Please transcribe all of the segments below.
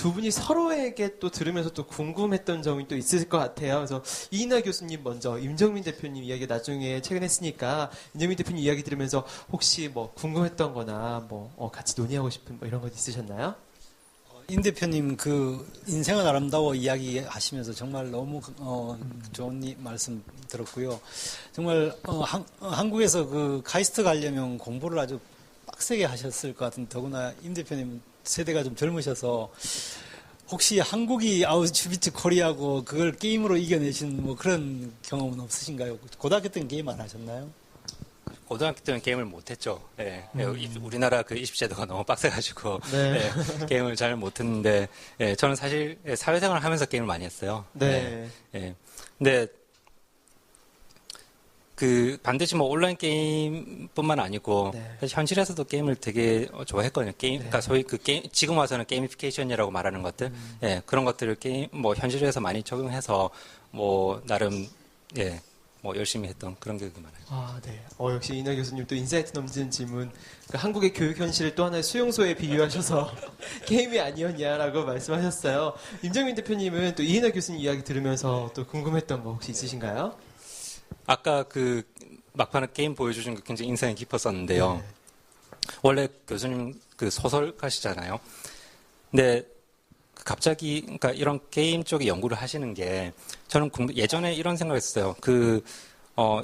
두 분이 서로에게 또 들으면서 또 궁금했던 점이 또 있을 것 같아요. 그래서 이인하 교수님 먼저, 임정민 대표님 이야기 나중에 최근에 했으니까 임정민 대표님 이야기 들으면서 혹시 뭐 궁금했던 거나 뭐 같이 논의하고 싶은 뭐 이런 것 있으셨나요? 임 대표님 그 인생은 아름다워 이야기 하시면서 정말 너무 좋은 말씀 들었고요. 정말 한국에서 그 카이스트 가려면 공부를 아주 빡세게 하셨을 것 같은, 더구나 임 대표님 세대가 좀 젊으셔서 혹시 한국이 아우슈비츠 코리아고 그걸 게임으로 이겨내신 뭐 그런 경험은 없으신가요? 고등학교 때는 게임 안 하셨나요? 고등학교 때는 게임을 못했죠. 네. 우리나라 그 20제도가 너무 빡세가지고 네. 네. 게임을 잘 못했는데 네. 저는 사실 사회생활을 하면서 게임을 많이 했어요. 네. 네. 근데 그 반드시 뭐 온라인 게임뿐만 아니고 네. 사실 현실에서도 게임을 되게 좋아했거든요. 게임, 네. 그러니까 소위 그 게임, 지금 와서는 게이미피케이션이라고 말하는 것들, 예, 그런 것들을 게임 뭐 현실에서 많이 적용해서 뭐 나름 예, 뭐 열심히 했던 그런 기억이 많아요. 아, 네. 역시 이인하 교수님 또 인사이트 넘치는 질문. 그 한국의 교육 현실을 또 하나의 수용소에 비유하셔서 게임이 아니었냐라고 말씀하셨어요. 임정민 대표님은 또 이인하 교수님 이야기 들으면서 또 궁금했던 거 혹시 있으신가요? 아까 그 막판에 게임 보여주신 거 굉장히 인상이 깊었었는데요. 네. 원래 교수님 그 소설가시잖아요. 근데 갑자기 그러니까 이런 게임 쪽에 연구를 하시는 게 저는 예전에 이런 생각했어요.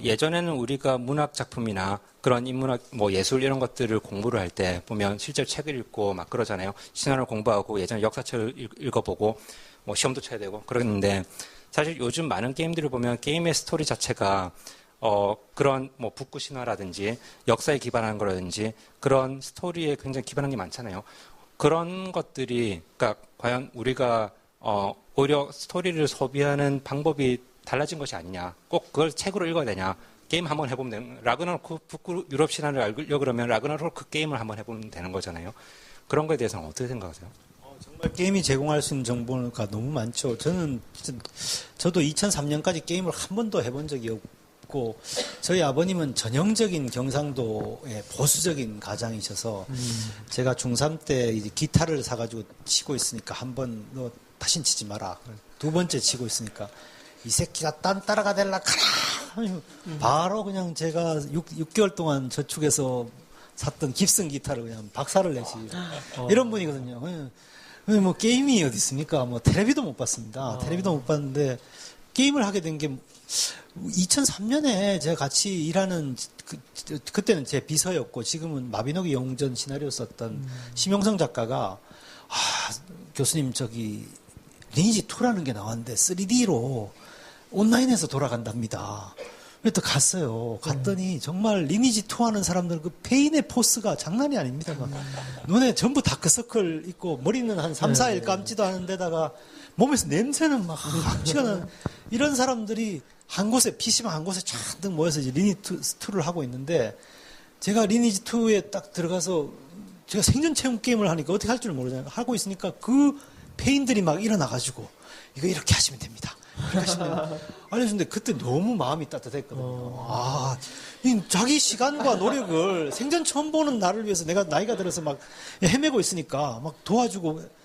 예전에는 우리가 문학 작품이나 그런 인문학 뭐 예술 이런 것들을 공부를 할 때 보면 실제로 책을 읽고 막 그러잖아요. 신화를 공부하고 예전에 역사책을 읽어보고 뭐 시험도 쳐야 되고 그랬는데 사실 요즘 많은 게임들을 보면 게임의 스토리 자체가 그런 뭐 북구 신화라든지 역사에 기반한 거라든지 그런 스토리에 굉장히 기반한 게 많잖아요. 그런 것들이 그러니까 과연 우리가 오히려 스토리를 소비하는 방법이 달라진 것이 아니냐. 꼭 그걸 책으로 읽어야 되냐. 게임 한번 해보면 되는, 라그나로크 북구 유럽 신화를 알려고 그러면 라그나로크 게임을 한번 해보면 되는 거잖아요. 그런 거에 대해서는 어떻게 생각하세요? 정말 게임이 제공할 수 있는 정보가 너무 많죠. 저도 2003년까지 게임을 한 번도 해본 적이 없고, 저희 아버님은 전형적인 경상도의 보수적인 가장이셔서, 제가 중3 때 이제 기타를 사가지고 치고 있으니까 한 번 너 다신 치지 마라. 두 번째 치고 있으니까 이 새끼가 딴 따라가 될라 카라. 바로 그냥 제가 6개월 동안 저축해서 샀던 깁슨 기타를 그냥 박살을 내지. 이런 분이거든요. 뭐 게임이 어디 있습니까? 뭐 텔레비도 못 봤습니다. 텔레비도 못 봤는데 게임을 하게 된 게 2003년에 제가 같이 일하는 그때는 제 비서였고 지금은 마비노기 영웅전 시나리오 썼던 심영성 작가가 교수님 저기 리니지 2라는 게 나왔는데 3D로 온라인에서 돌아간답니다. 그래서 갔어요. 갔더니 정말 리니지 2 하는 사람들 그 페인의 포스가 장난이 아닙니다. 막 눈에 전부 다크서클 있고 머리는 한 3, 4일 감지도 않은 데다가 몸에서 냄새는 막 확치가 나는 이런 사람들이 한 곳에 PC방 한 곳에 잔뜩 모여서 이제 리니지 2를 하고 있는데 제가 리니지 2에 딱 들어가서 제가 생존 체험 게임을 하니까 어떻게 할 줄 모르잖아요. 하고 있으니까 그 페인들이 막 일어나가지고 이거 이렇게 하시면 됩니다. 알려주는데 그때 너무 마음이 따뜻했거든요. 자기 시간과 노력을 생전 처음 보는 나를 위해서 내가 나이가 들어서 막 헤매고 있으니까 막 도와주고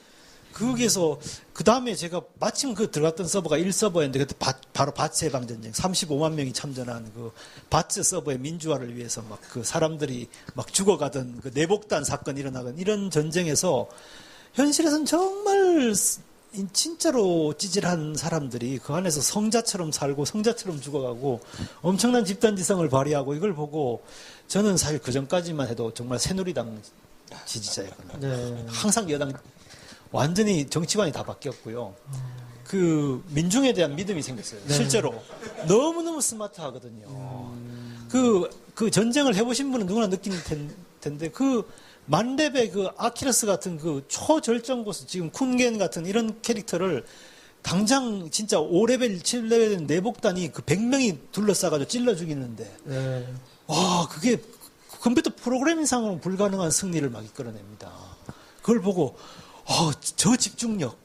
거기에서 그 다음에 제가 마침 그 들어갔던 서버가 1서버였는데 그때 바로 바츠 해방전쟁 35만 명이 참전한 그 바츠 서버의 민주화를 위해서 막 그 사람들이 막 죽어가던 그 내복단 사건 일어나던 이런 전쟁에서 현실에서는 정말 진짜로 찌질한 사람들이 그 안에서 성자처럼 살고 성자처럼 죽어가고 엄청난 집단지성을 발휘하고 이걸 보고 저는 사실 그 전까지만 해도 정말 새누리당 지지자였거든요. 네. 항상 여당 완전히 정치관이 다 바뀌었고요. 그 민중에 대한 믿음이 생겼어요. 네. 실제로 너무너무 스마트하거든요. 그 전쟁을 해보신 분은 누구나 느낄 텐데 그 만렙의 그 아키러스 같은 그 초절정 보스, 지금 쿤겐 같은 이런 캐릭터를 당장 진짜 5레벨, 7레벨 내복단이 그 100명이 둘러싸가지고 찔러 죽이는데, 네. 와, 그게 컴퓨터 프로그래밍상으로 불가능한 승리를 막 이끌어냅니다. 그걸 보고, 저 집중력,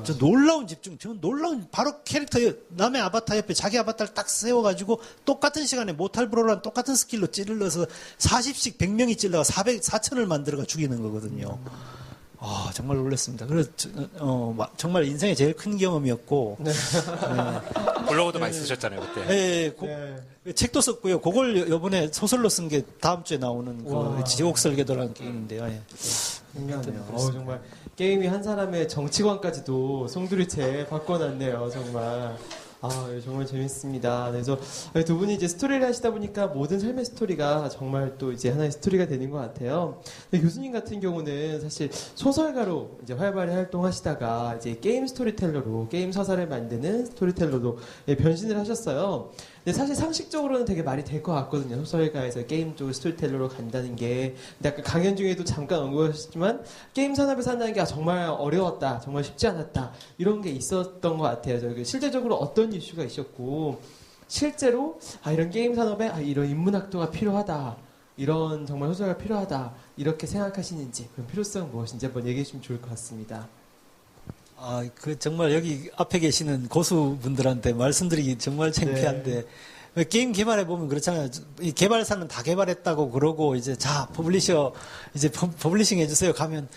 저 놀라운 집중, 저 놀라운, 바로 캐릭터, 남의 아바타 옆에 자기 아바타를 딱 세워가지고 똑같은 시간에 모탈 브로랑 똑같은 스킬로 찔러서 40씩 100명이 찔러가 400, 4천을 만들어가 죽이는 거거든요. 정말 놀랐습니다. 그래서 정말 인생의 제일 큰 경험이었고 블로그도 많이 쓰셨잖아요 그때. 네, 책도 썼고요. 그걸 이번에 소설로 쓴 게 다음 주에 나오는 그 지옥 설계도라는 게임인데요. 예. 신기하네요. 정말 게임이 한 사람의 정치관까지도 송두리째 바꿔놨네요. 정말. 정말 재밌습니다. 그래서 두 분이 이제 스토리를 하시다 보니까 모든 삶의 스토리가 정말 또 이제 하나의 스토리가 되는 것 같아요. 근데 교수님 같은 경우는 사실 소설가로 이제 활발히 활동하시다가 이제 게임 스토리텔러로 게임 서사를 만드는 스토리텔러로 변신을 하셨어요. 근데 사실 상식적으로는 되게 말이 될 것 같거든요. 소설가에서 게임 쪽 스토리텔러로 간다는 게. 근데 아까 강연 중에도 잠깐 언급하셨지만 게임 산업에서 한다는 게 정말 어려웠다, 정말 쉽지 않았다 이런 게 있었던 것 같아요. 저희 실제적으로 어떤 이슈가 있었고 실제로 이런 게임 산업에 이런 인문학도가 필요하다, 이런 정말 소설가 필요하다 이렇게 생각하시는지, 그런 필요성은 무엇인지 한번 얘기해 주시면 좋을 것 같습니다. 정말 여기 앞에 계시는 고수분들한테 말씀드리기 정말 창피한데, 게임 개발해보면 그렇잖아요. 이 개발사는 다 개발했다고 그러고, 이제, 자, 퍼블리셔, 이제 퍼블리싱 해주세요. 가면,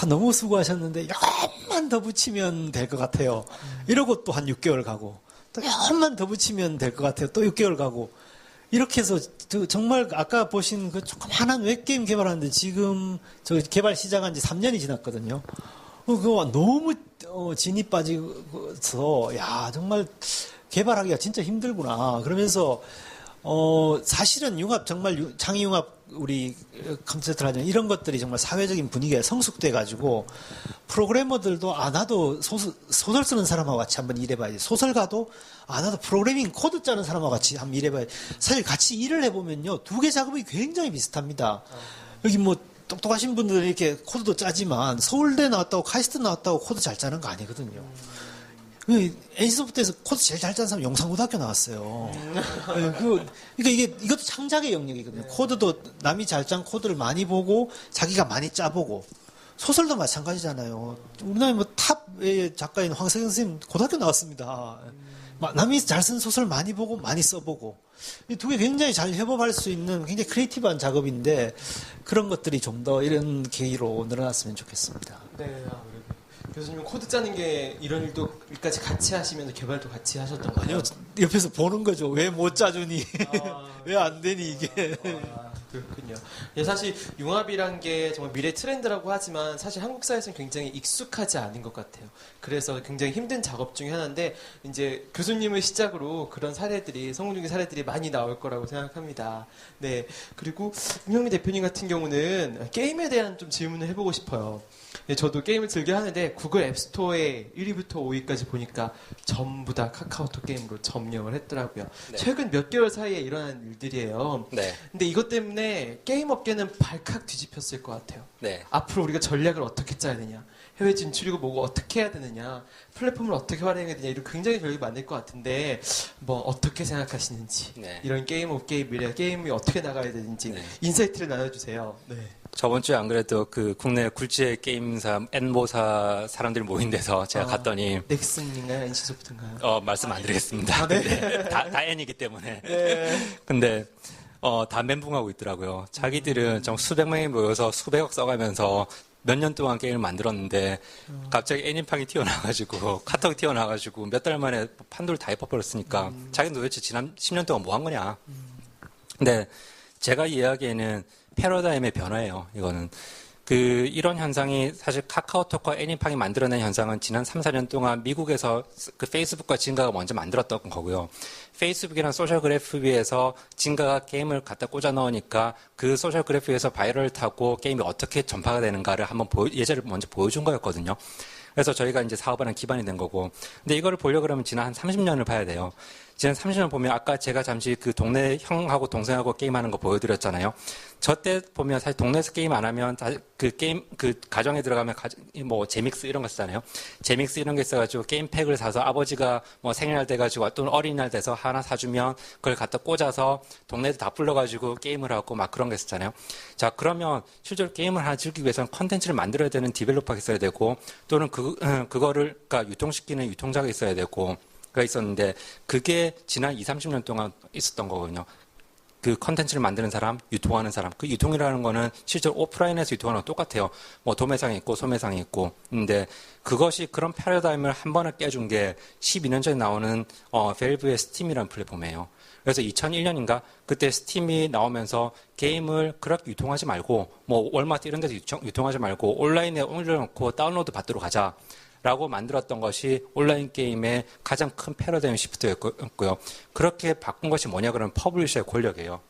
너무 수고하셨는데, 조금만 더 붙이면 될 것 같아요. 이러고 또 한 6개월 가고, 또 조금만 더 붙이면 될 것 같아요. 또 6개월 가고. 이렇게 해서, 정말 아까 보신 그 조그만한 웹게임 개발하는데, 지금, 저 개발 시작한 지 3년이 지났거든요. 그거 너무 진이 빠져서 정말 개발하기가 진짜 힘들구나. 그러면서 사실은 융합, 정말 창의융합 우리 컴퓨터를 하잖아요. 이런 것들이 정말 사회적인 분위기에 성숙돼 가지고 프로그래머들도 나도 소설 쓰는 사람하고 같이 한번 일해봐야지. 소설가도 나도 프로그래밍 코드 짜는 사람하고 같이 한번 일해봐야지. 사실 같이 일을 해보면요, 두 개 작업이 굉장히 비슷합니다. 여기 똑똑하신 분들은 이렇게 코드도 짜지만 서울대 나왔다고 카이스트 나왔다고 코드 잘 짜는 거 아니거든요. NC소프트에서 코드 제일 잘 짜는 사람 영상고등학교 나왔어요. 그러니까 이것도 창작의 영역이거든요. 코드도 남이 잘 짠 코드를 많이 보고 자기가 많이 짜보고, 소설도 마찬가지잖아요. 우리나라 탑의 작가인 황석영 선생님 고등학교 나왔습니다. 남이 잘 쓴 소설 많이 보고 많이 써보고, 이 두 개 굉장히 잘 협업할 수 있는 굉장히 크리에이티브한 작업인데, 그런 것들이 좀 더 이런 계기로 늘어났으면 좋겠습니다. 네, 교수님 코드 짜는 게 이런 일까지 같이 하시면서 개발도 같이 하셨던 거예요? 아니요, 옆에서 보는 거죠. 왜 못 짜주니? 왜 안 되니 이게? 그렇군요. 사실 융합이란 게 정말 미래 트렌드라고 하지만 사실 한국 사회에서는 굉장히 익숙하지 않은 것 같아요. 그래서 굉장히 힘든 작업 중에 하나인데, 이제 교수님을 시작으로 그런 사례들이, 성공적인 사례들이 많이 나올 거라고 생각합니다. 네. 그리고 임영민 대표님 같은 경우는 게임에 대한 좀 질문을 해보고 싶어요. 저도 게임을 즐겨 하는데 구글 앱스토어에 1위부터 5위까지 보니까 전부 다 카카오톡 게임으로 점령을 했더라고요. 네. 최근 몇 개월 사이에 일어난 일들이에요. 네. 근데 이것 때문에 게임 업계는 발칵 뒤집혔을 것 같아요. 네. 앞으로 우리가 전략을 어떻게 짜야 되냐, 해외 진출이고 뭐고 어떻게 해야 되느냐, 플랫폼을 어떻게 활용해야 되냐, 이런 굉장히 전략이 많을 것 같은데 어떻게 생각하시는지, 네. 이런 게임 업계의 미래, 게임이 어떻게 나가야 되는지, 네. 인사이트를 나눠주세요. 네. 저번 주에 안 그래도 그 국내 굴지의 게임사 N모사 사람들이 모인 데서 제가 갔더니, 넥슨인가요? NC소프트인가요? 말씀 안 드리겠습니다. 네. 다 N이기 때문에. 네. 근데 다 멘붕하고 있더라고요. 자기들은 정 수백 명이 모여서 수백억 써가면서 몇 년 동안 게임을 만들었는데 갑자기 애니팡이 튀어나와가지고 카톡이 튀어나와가지고 몇 달 만에 판도를 다 해버렸으니까 자기는 도대체 지난 10년 동안 뭐 한 거냐. 근데 제가 이야기에는 패러다임의 변화예요. 이거는 이런 현상이 사실 카카오톡과 애니팡이 만들어낸 현상은 지난 3, 4년 동안 미국에서 그 페이스북과 진가가 먼저 만들었던 거고요. 페이스북이랑 소셜 그래프 위에서 진가가 게임을 갖다 꽂아 넣으니까 그 소셜 그래프 위에서 바이럴을 타고 게임이 어떻게 전파가 되는가를 한번 예제를 먼저 보여준 거였거든요. 그래서 저희가 이제 사업하는 기반이 된 거고. 근데 이거를 보려고 그러면 지난 한 30년을 봐야 돼요. 지난 30년 보면 아까 제가 잠시 그 동네 형하고 동생하고 게임하는 거 보여드렸잖아요. 저 때 보면 사실 동네에서 게임 안 하면 그 게임, 그 가정에 들어가면 뭐 제믹스 이런 거 쓰잖아요. 제믹스 이런 게 있어가지고 게임팩을 사서 아버지가 뭐 생일날 돼가지고 또는 어린이날 돼서 하나 사주면 그걸 갖다 꽂아서 동네에서 다 불러가지고 게임을 하고 막 그런 거 있었잖아요. 자, 그러면 실제로 게임을 하나 즐기기 위해서는 컨텐츠를 만들어야 되는 디벨로퍼가 있어야 되고 또는 그거를 그러니까 유통시키는 유통자가 있어야 되고 가 있었는데 그게 지난 20, 30년 동안 있었던 거거든요. 그 컨텐츠를 만드는 사람, 유통하는 사람. 그 유통이라는 거는 실제로 오프라인에서 유통하는 거 똑같아요. 뭐 도매상이 있고 소매상이 있고. 근데 그것이 그런 패러다임을 한 번에 깨준 게 12년 전에 나오는 밸브의 스팀이라는 플랫폼이에요. 그래서 2001년인가 그때 스팀이 나오면서 게임을 그렇게 유통하지 말고 뭐 월마트 이런 데서 유통하지 말고 온라인에 올려놓고 다운로드 받도록 하자. 라고 만들었던 것이 온라인 게임의 가장 큰 패러다임 시프트였고요. 그렇게 바꾼 것이 뭐냐 그러면 퍼블리셔의 권력이에요.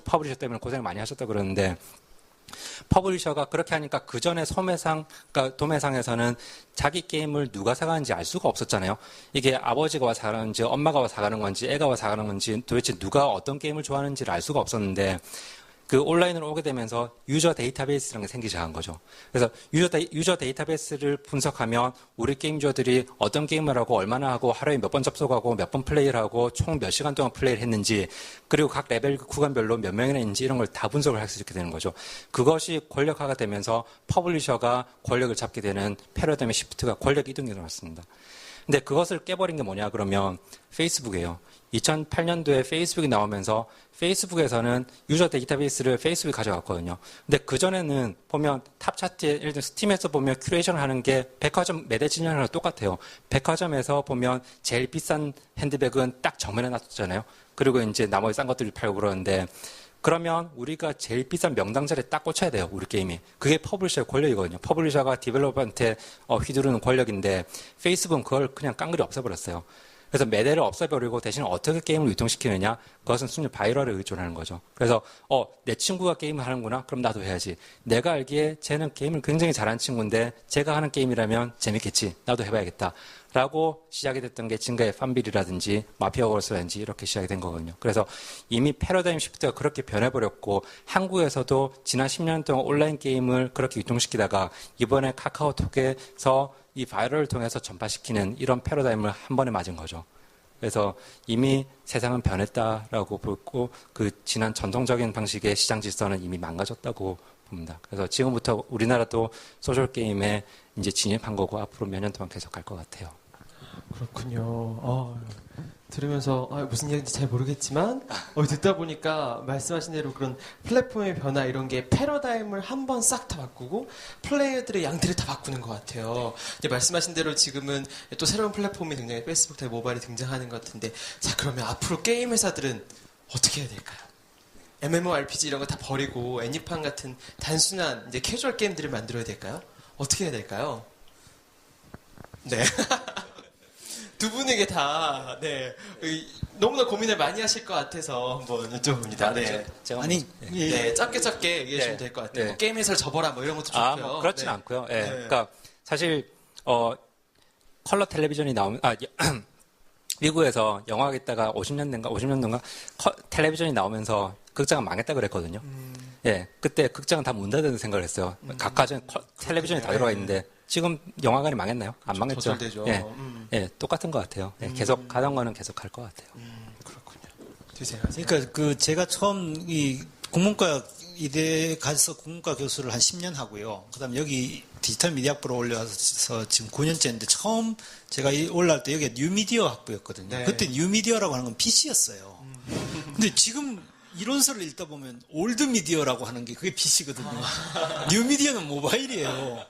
퍼블리셔 때문에 고생을 많이 하셨다 그러는데 퍼블리셔가 그렇게 하니까 그 전에 소매상, 그러니까 도매상에서는 자기 게임을 누가 사가는지 알 수가 없었잖아요. 이게 아버지가 와 사가는지 엄마가 와 사가는 건지 애가 와 사가는 건지 도대체 누가 어떤 게임을 좋아하는지를 알 수가 없었는데 그 온라인으로 오게 되면서 유저 데이터베이스라는 게 생기기 시작한 거죠. 그래서 유저 데이터베이스를 분석하면 우리 게임주들이 어떤 게임을 하고 얼마나 하고 하루에 몇 번 접속하고 몇 번 플레이를 하고 총 몇 시간 동안 플레이를 했는지 그리고 각 레벨 구간별로 몇 명이나 있는지 이런 걸 다 분석을 할 수 있게 되는 거죠. 그것이 권력화가 되면서 퍼블리셔가 권력을 잡게 되는 패러다임의 시프트가 권력 이동이 일어났습니다. 근데 그것을 깨버린 게 뭐냐 그러면 페이스북이에요. 2008년도에 페이스북이 나오면서 페이스북에서는 유저 데이터베이스를 페이스북이 가져갔거든요. 근데 그전에는 보면 탑 차트에 예를 들어 스팀에서 보면 큐레이션을 하는 게 백화점 매대 진열하는 똑같아요. 백화점에서 보면 제일 비싼 핸드백은 딱 정면에 놔뒀잖아요. 그리고 이제 나머지 싼 것들을 팔고 그러는데 그러면 우리가 제일 비싼 명당 자리에 딱 꽂혀야 돼요. 우리 게임이. 그게 퍼블리셔의 권력이거든요. 퍼블리셔가 디벨로퍼한테 휘두르는 권력인데 페이스북은 그걸 그냥 깡그리 없애버렸어요. 그래서 매대를 없애버리고 대신 어떻게 게임을 유통시키느냐? 그것은 순전히 바이럴에 의존하는 거죠. 그래서 내 친구가 게임을 하는구나? 그럼 나도 해야지. 내가 알기에 쟤는 게임을 굉장히 잘하는 친구인데 제가 하는 게임이라면 재밌겠지. 나도 해봐야겠다. 라고 시작이 됐던 게 증가의 팜빌이라든지 마피아 월스라든지 이렇게 시작이 된 거거든요. 그래서 이미 패러다임 시프트가 그렇게 변해버렸고 한국에서도 지난 10년 동안 온라인 게임을 그렇게 유통시키다가 이번에 카카오톡에서 이 바이럴을 통해서 전파시키는 이런 패러다임을 한 번에 맞은 거죠. 그래서 이미 세상은 변했다라고 보고 그 지난 전통적인 방식의 시장 질서는 이미 망가졌다고 봅니다. 그래서 지금부터 우리나라도 소셜 게임에 이제 진입한 거고 앞으로 몇 년 동안 계속 갈 것 같아요. 그렇군요. 들으면서 무슨 얘기인지 잘 모르겠지만 듣다 보니까 말씀하신 대로 그런 플랫폼의 변화 이런 게 패러다임을 한번 싹 다 바꾸고 플레이어들의 양태를 다 바꾸는 것 같아요. 이제 말씀하신 대로 지금은 또 새로운 플랫폼이 등장해 페이스북 대 모바일이 등장하는 것 같은데 자 그러면 앞으로 게임 회사들은 어떻게 해야 될까요? MMORPG 이런 거 다 버리고 애니팡 같은 단순한 이제 캐주얼 게임들을 만들어야 될까요? 어떻게 해야 될까요? 네. 두 분에게 다, 네. 너무나 고민을 많이 하실 것 같아서 한번 여쭤봅니다. 네. 아니, 네. 짧게 얘기해주시면 될 것 같아요. 네. 뭐 게임 회사를 접어라 뭐 이런 것도 좋고요. 뭐 그렇진 네. 않고요. 예. 네. 그러니까 사실, 컬러 텔레비전이 나오면, 미국에서 영화가 있다가 50년도인가 텔레비전이 나오면서 극장은 망했다 그랬거든요. 예. 그때 극장은 다 문 닫는 생각을 했어요. 각가전 텔레비전이 다 들어가 있는데 지금 영화관이 망했나요? 안 망했죠. 저설되죠. 예. 예, 똑같은 것 같아요. 예, 계속 가던 거는 계속 할 것 같아요. 그렇군요. 드세요. 그러니까 제가 처음 이 국문과 이대 가서 국문과 교수를 한 10년 하고요. 그다음 여기 디지털 미디어 학부로 올려와서 지금 9년째인데 처음 제가 올라올 때 여기가 뉴미디어 학부였거든요. 네. 그때 뉴미디어라고 하는 건 PC였어요. 근데 지금 이론서를 읽다 보면 올드 미디어라고 하는 게 그게 PC거든요. 뉴미디어는 모바일이에요.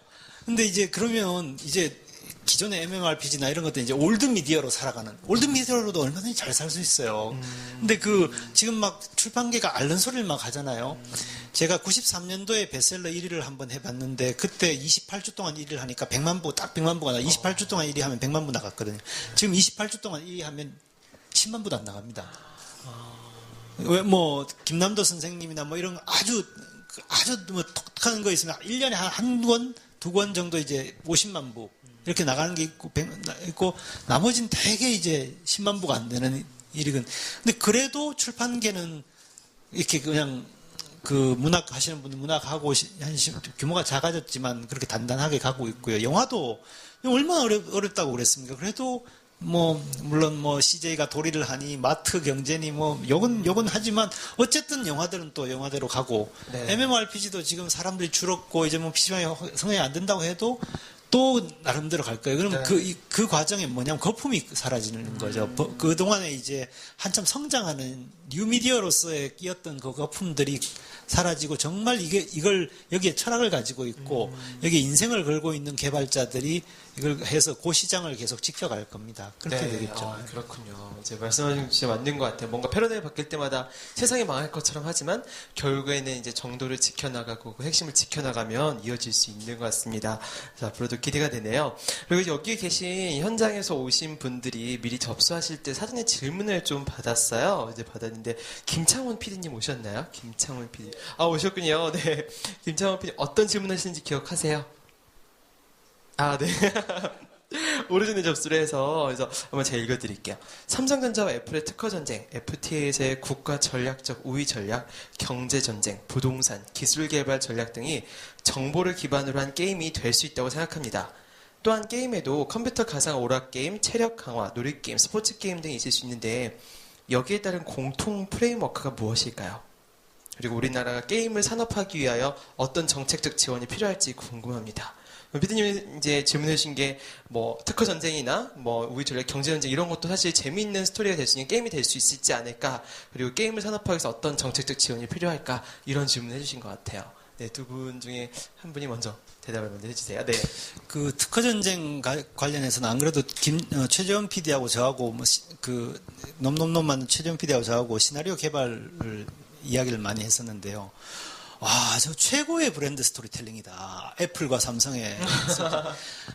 근데 이제 그러면 이제 기존의 MMORPG나 이런 것들 이제 올드 미디어로 살아가는 올드 미디어로도 얼마든지 잘 살 수 있어요. 근데 지금 막 출판계가 앓는 소리를 막 하잖아요. 제가 93년도에 베스트셀러 1위를 한번 해봤는데 그때 28주 동안 1위를 하니까 100만 부 딱 100만 부가 나. 28주 동안 1위 하면 100만 부 나갔거든요. 지금 28주 동안 1위 하면 10만 부도 안 나갑니다. 왜 뭐 김남도 선생님이나 뭐 이런 아주 뭐 독특한 거 있으면 1년에 한 권, 두 권 정도 이제 50만 부 이렇게 나가는 게 있고 나머지는 대개 이제 10만 부가 안 되는 일이건. 근데 그래도 출판계는 이렇게 그냥 그 문학 하시는 분들 문학하고 규모가 작아졌지만 그렇게 단단하게 가고 있고요. 영화도 얼마나 어렵다고 그랬습니까? 그래도 뭐 물론 뭐 CJ가 도리를 하니 마트 경제니 뭐 욕은 하지만 어쨌든 영화들은 또 영화대로 가고 네. MMORPG도 지금 사람들이 줄었고 이제 뭐 PC방에 성행이 안 된다고 해도 또 나름대로 갈 거예요. 그러면 네. 그 과정에 뭐냐면 거품이 사라지는 거죠. 그동안에 이제 한참 성장하는 뉴미디어로서의 끼었던 그 거품들이 사라지고 정말 이걸 여기에 철학을 가지고 있고 여기에 인생을 걸고 있는 개발자들이 이걸 해서 그 시장을 계속 지켜갈 겁니다. 그렇게 되겠죠. 아, 그렇군요. 이제 말씀하신 게 진짜 맞는 것 같아요. 뭔가 패러다임이 바뀔 때마다 세상이 망할 것처럼 하지만 결국에는 이제 정도를 지켜나가고 그 핵심을 지켜나가면 이어질 수 있는 것 같습니다. 자, 앞으로도 기대가 되네요. 그리고 여기 계신 현장에서 오신 분들이 미리 접수하실 때 사전에 질문을 좀 받았어요. 이제 받았는데 김창훈 PD님 오셨나요? 김창훈 PD. 아, 오셨군요. 네. 김창훈 PD 어떤 질문 하시는지 기억하세요? 아, 네. 오래전에 접수를 해서 그래서 한번 제가 읽어드릴게요. 삼성전자와 애플의 특허 전쟁, FTA에서의 국가 전략적 우위 전략, 경제 전쟁, 부동산, 기술 개발 전략 등이 정보를 기반으로 한 게임이 될 수 있다고 생각합니다. 또한 게임에도 컴퓨터 가상 오락 게임, 체력 강화, 놀이 게임, 스포츠 게임 등이 있을 수 있는데 여기에 따른 공통 프레임워크가 무엇일까요? 그리고 우리나라가 게임을 산업화하기 위하여 어떤 정책적 지원이 필요할지 궁금합니다. 피디님이 이제 질문해 주신 게 뭐 특허 전쟁이나 뭐 우리 전략 경제 전쟁 이런 것도 사실 재미있는 스토리가 될 수 있는 게임이 될 수 있지 않을까, 그리고 게임을 산업화하기 위해서 어떤 정책적 지원이 필요할까, 이런 질문을 해주신 것 같아요. 네, 두 분 중에 한 분이 먼저 대답을 먼저 해주세요. 네. 그 특허 전쟁 관련해서는 안 그래도 최재원 PD하고 저하고 넘넘넘만 최재원 PD하고 저하고 시나리오 개발을 이야기를 많이 했었는데요. 와, 저 최고의 브랜드 스토리텔링이다. 애플과 삼성의.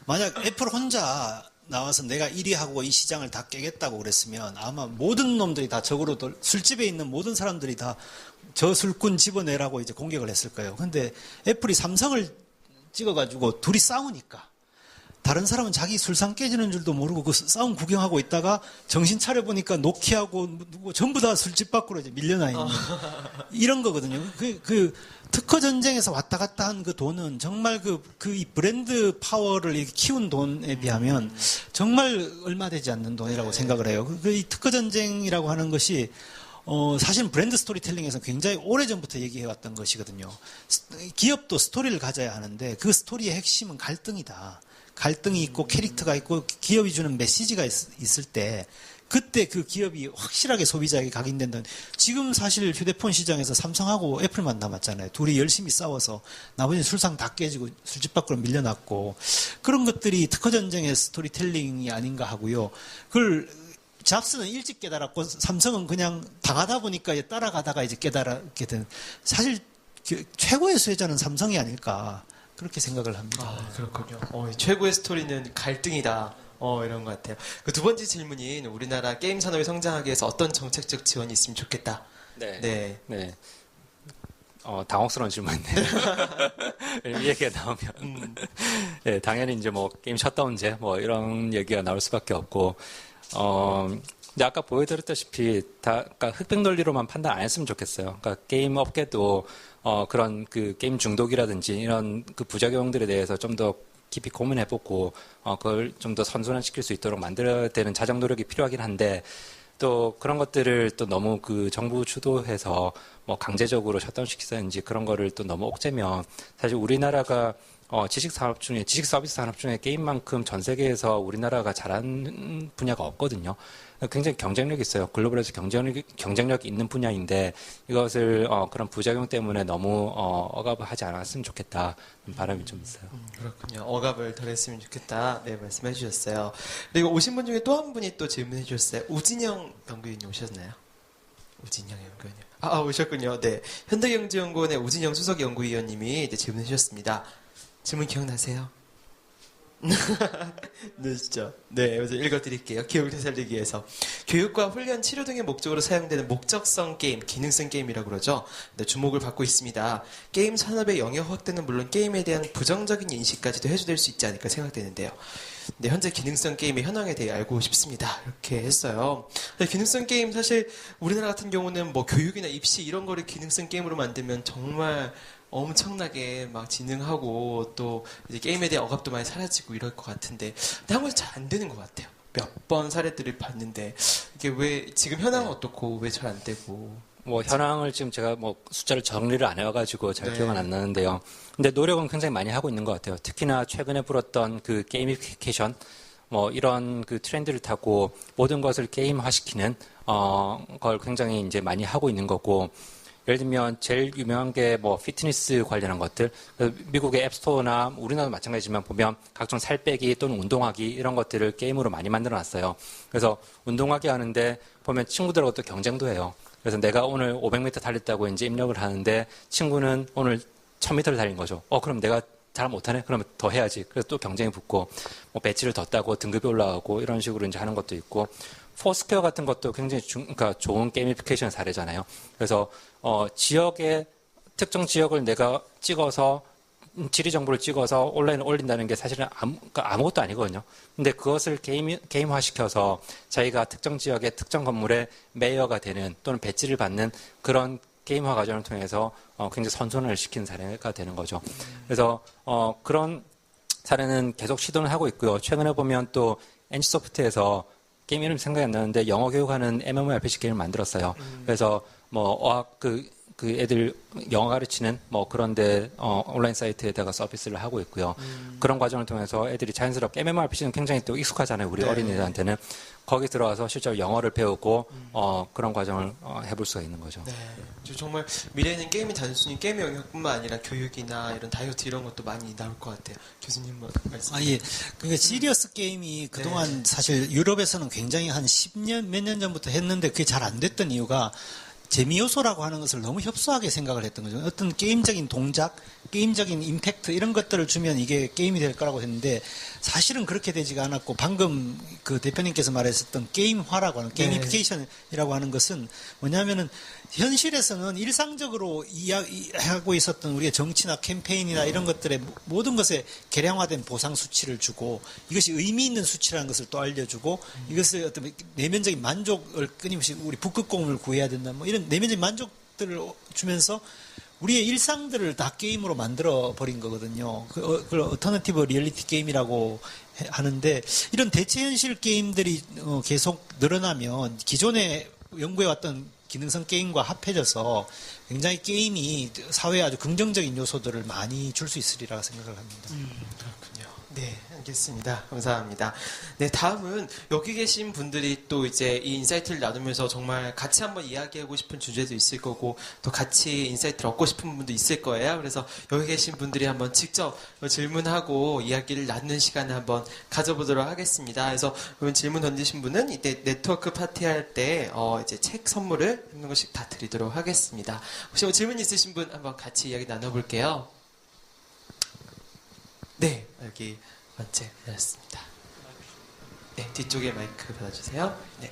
만약 애플 혼자 나와서 내가 1위 하고 이 시장을 다 깨겠다고 그랬으면 아마 모든 놈들이 다 적으로 술집에 있는 모든 사람들이 다 저 술꾼 집어내라고 이제 공격을 했을 거예요. 근데 애플이 삼성을 찍어가지고 둘이 싸우니까 다른 사람은 자기 술상 깨지는 줄도 모르고 그 싸움 구경하고 있다가 정신 차려보니까 노키하고 누구 전부 다 술집 밖으로 이제 밀려나 있는 이런 거거든요. 그 특허 전쟁에서 왔다 갔다 한 그 돈은 정말 이 브랜드 파워를 이렇게 키운 돈에 비하면 정말 얼마 되지 않는 돈이라고 생각을 해요. 이 특허 전쟁이라고 하는 것이 사실 브랜드 스토리텔링에서 굉장히 오래전부터 얘기해왔던 것이거든요. 기업도 스토리를 가져야 하는데 그 스토리의 핵심은 갈등이다. 갈등이 있고 캐릭터가 있고 기업이 주는 메시지가 있을 때 그때 그 기업이 확실하게 소비자에게 각인된다는. 지금 사실 휴대폰 시장에서 삼성하고 애플만 남았잖아요. 둘이 열심히 싸워서 나머지 술상 다 깨지고 술집 밖으로 밀려났고, 그런 것들이 특허 전쟁의 스토리텔링이 아닌가 하고요. 그걸 잡스는 일찍 깨달았고 삼성은 그냥 당하다 보니까 따라가다가 이제 깨달았게 된, 사실 최고의 수혜자는 삼성이 아닐까 그렇게 생각을 합니다. 아, 그렇군요. 최고의 스토리는 갈등이다. 이런 것 같아요. 그 두 번째 질문인 우리나라 게임 산업이 성장하기 위해서 어떤 정책적 지원이 있으면 좋겠다. 네. 당혹스러운 질문이네요. 이 얘기가 나오면. 네, 당연히 이제 뭐 게임 셧다운제 뭐 이런 얘기가 나올 수밖에 없고, 근데 아까 보여드렸다시피 그러니까 흑백 논리로만 판단 안 했으면 좋겠어요. 그러니까 게임 업계도 그런 그 게임 중독이라든지 이런 그 부작용들에 대해서 좀 더 깊이 고민해보고 그걸 좀 더 선순환시킬 수 있도록 만들어야 되는 자정 노력이 필요하긴 한데, 또 그런 것들을 또 너무 그 정부 주도해서 뭐 강제적으로 셧다운시키든지 그런 거를 또 너무 억제면 사실 우리나라가 지식 서비스 산업 중에 게임만큼 전 세계에서 우리나라가 잘하는 분야가 없거든요. 굉장히 경쟁력이 있어요. 글로벌에서 경쟁력이 있는 분야인데 이것을 그런 부작용 때문에 너무 억압을 하지 않았으면 좋겠다 바람이 좀 있어요. 그렇군요. 억압을 덜 했으면 좋겠다. 네, 말씀해 주셨어요. 그리고 오신 분 중에 또 한 분이 또 질문해 주셨어요. 우진영 연구위원님 오셨나요? 우진영 연구위원님. 오셨군요. 네. 현대경제연구원의 우진영 수석 연구위원님이 이제 질문해 주셨습니다. 질문 기억나세요? 네, 진짜. 네, 그래서 읽어드릴게요. 기억을 되살리기 위해서. 교육과 훈련, 치료 등의 목적으로 사용되는 목적성 게임, 기능성 게임이라고 그러죠. 네, 주목을 받고 있습니다. 게임 산업의 영역 확대는 물론 게임에 대한 부정적인 인식까지도 해소될 수 있지 않을까 생각되는데요. 네, 현재 기능성 게임의 현황에 대해 알고 싶습니다. 이렇게 했어요. 네, 기능성 게임 사실 우리나라 같은 경우는 뭐 교육이나 입시 이런 거를 기능성 게임으로 만들면 정말 엄청나게 막 진흥하고 또 이제 게임에 대한 억압도 많이 사라지고 이럴 것 같은데, 근데 한국에서 잘 안 되는 것 같아요. 몇 번 사례들을 봤는데 이게 왜 지금 현황은 어떻고 왜 잘 안 되고 뭐 현황을 지금 제가 뭐 숫자를 정리를 안 해와가지고 잘 기억은 안 나는데요. 근데 노력은 굉장히 많이 하고 있는 것 같아요. 특히나 최근에 불었던 그 게이미피케이션 뭐 이런 그 트렌드를 타고 모든 것을 게임화시키는 걸 굉장히 이제 많이 하고 있는 거고. 예를 들면 제일 유명한 게 뭐 피트니스 관련한 것들. 미국의 앱스토어나 우리나라도 마찬가지지만 보면 각종 살 빼기 또는 운동하기 이런 것들을 게임으로 많이 만들어 놨어요. 그래서 운동하기 하는데 보면 친구들하고 또 경쟁도 해요. 그래서 내가 오늘 500m 달렸다고 이제 입력을 하는데 친구는 오늘 1000m를 달린 거죠. 그럼 내가 잘 못하네? 그러면 더 해야지. 그래서 또 경쟁이 붙고 뭐 배지를 더 따고 등급이 올라가고 이런 식으로 이제 하는 것도 있고 포스퀘어 같은 것도 굉장히 그러니까 좋은 게이미피케이션 사례잖아요. 그래서 특정 지역을 내가 찍어서 지리 정보를 찍어서 온라인에 올린다는 게 사실은 그러니까 아무것도 아니거든요. 근데 그것을 게임화시켜서 자기가 특정 지역의 특정 건물의 메이어가 되는 또는 배지를 받는 그런 게임화 과정을 통해서 굉장히 선순환을 시키는 사례가 되는 거죠. 그래서 그런 사례는 계속 시도를 하고 있고요. 최근에 보면 또 NC소프트에서 게임 이름 생각이 안 나는데 영어 교육하는 MMORPG 게임을 만들었어요. 그래서 뭐 어학 그 애들 영어 가르치는 뭐 그런데 온라인 사이트에다가 서비스를 하고 있고요. 그런 과정을 통해서 애들이 자연스럽게 MMORPG는 굉장히 또 익숙하잖아요. 우리 어린이들한테는 거기 들어와서 실제로 영어를 배우고 그런 과정을 해볼 수가 있는 거죠. 네. 정말 미래에는 게임이 단순히 게임 영역뿐만 아니라 교육이나 이런 다이어트 이런 것도 많이 나올 것 같아요. 교수님 말씀. 예. 그러니까 시리어스 게임이 그동안 사실 유럽에서는 굉장히 한 10년 몇 년 전부터 했는데 그게 잘 안 됐던 이유가 재미 요소라고 하는 것을 너무 협소하게 생각을 했던 거죠. 어떤 게임적인 동작, 게임적인 임팩트 이런 것들을 주면 이게 게임이 될 거라고 했는데 사실은 그렇게 되지가 않았고 방금 그 대표님께서 말했었던 게임화라고 하는 게이미피케이션이라고 하는 것은 뭐냐면은 현실에서는 일상적으로 이야기하고 있었던 우리의 정치나 캠페인이나 이런 것들의 모든 것에 계량화된 보상 수치를 주고 이것이 의미 있는 수치라는 것을 또 알려주고 이것을 어떤 내면적인 만족을 끊임없이 우리 북극곰을 구해야 된다 뭐 이런 내면적인 만족들을 주면서 우리의 일상들을 다 게임으로 만들어 버린 거거든요. 그걸 어터너티브 리얼리티 게임이라고 하는데 이런 대체 현실 게임들이 계속 늘어나면 기존에 연구해왔던 기능성 게임과 합해져서 굉장히 게임이 사회에 아주 긍정적인 요소들을 많이 줄 수 있으리라 생각을 합니다. 그렇군요. 네, 알겠습니다. 감사합니다. 네, 다음은 여기 계신 분들이 또 이제 이 인사이트를 나누면서 정말 같이 한번 이야기하고 싶은 주제도 있을 거고 또 같이 인사이트를 얻고 싶은 분도 있을 거예요. 그래서 여기 계신 분들이 한번 직접 질문하고 이야기를 나누는 시간을 한번 가져보도록 하겠습니다. 그래서 그러면 질문 던지신 분은 이때 네트워크 파티할 때 이제 책 선물을 한 번씩 다 드리도록 하겠습니다. 혹시 뭐 질문 있으신 분 한번 같이 이야기 나눠볼게요. 네, 여기 번째 받았습니다. 네, 뒤쪽에 마이크 받아주세요. 네.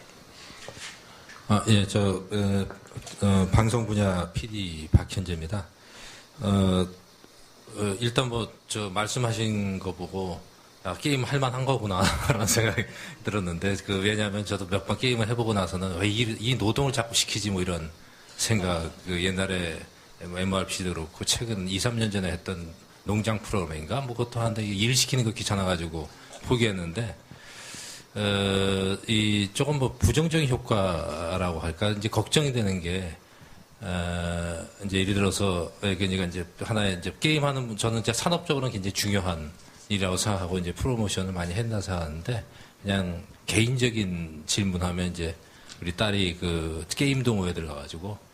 예, 방송 분야 PD 박현재입니다. 일단 말씀하신 거 보고, 게임 할 만한 거구나, 라는 생각이 들었는데, 왜냐면 저도 몇 번 게임을 해보고 나서는 왜 이 노동을 자꾸 시키지, 뭐 이런 생각, 옛날에 MMORPG도 그렇고, 최근 2, 3년 전에 했던 농장 프로그램인가? 뭐 그것도 하는데 일 시키는 거 귀찮아가지고 포기했는데, 조금 부정적인 효과라고 할까? 이제 걱정이 되는 게, 이제 예를 들어서, 그러니까 이제 하나의 이제 게임하는, 저는 이제 산업적으로는 굉장히 중요한 일이라고 생각하고 이제 프로모션을 많이 했나 생각하는데, 그냥 개인적인 질문하면 이제 우리 딸이 게임 동호회 들어가가지고,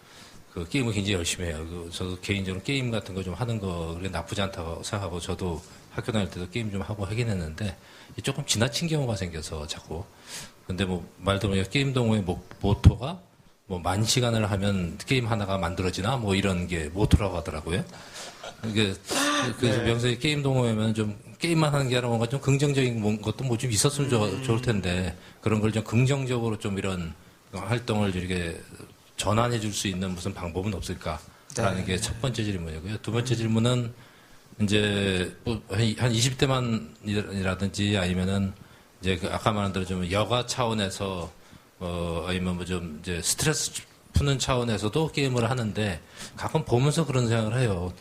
게임을 굉장히 열심히 해요. 저도 개인적으로 게임 같은 거 좀 하는 거 나쁘지 않다고 생각하고 저도 학교 다닐 때도 게임 좀 하고 하긴 했는데 조금 지나친 경우가 생겨서 자꾸. 근데 말도 보니까 게임 동호회 모토가 10,000시간을 하면 게임 하나가 만들어지나 뭐 이런 게 모토라고 하더라고요. 그래서 명색이 게임 동호회면 좀 게임만 하는 게 아니라 뭔가 좀 긍정적인 것도 좀 있었으면 좋을 텐데 그런 걸 좀 긍정적으로 좀 이런 활동을 이렇게 전환해 줄 수 있는 무슨 방법은 없을까라는 게 첫 번째 질문이고요. 두 번째 질문은 이제 한 20대만이라든지 아니면은 이제 아까 말한 대로 좀 여가 차원에서 아니면 좀 이제 스트레스 푸는 차원에서도 게임을 하는데 가끔 보면서 그런 생각을 해요.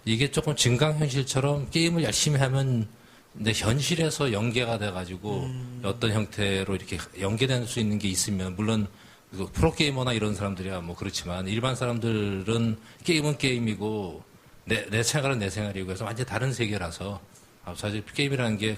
이게 조금 증강현실처럼 게임을 열심히 하면 근데 현실에서 연계가 돼가지고 어떤 형태로 이렇게 연계될 수 있는 게 있으면 물론 프로게이머나 이런 사람들이야 뭐 그렇지만 일반 사람들은 게임은 게임이고 내 생활은 내 생활이고 그래서 완전히 다른 세계라서 사실 게임이라는 게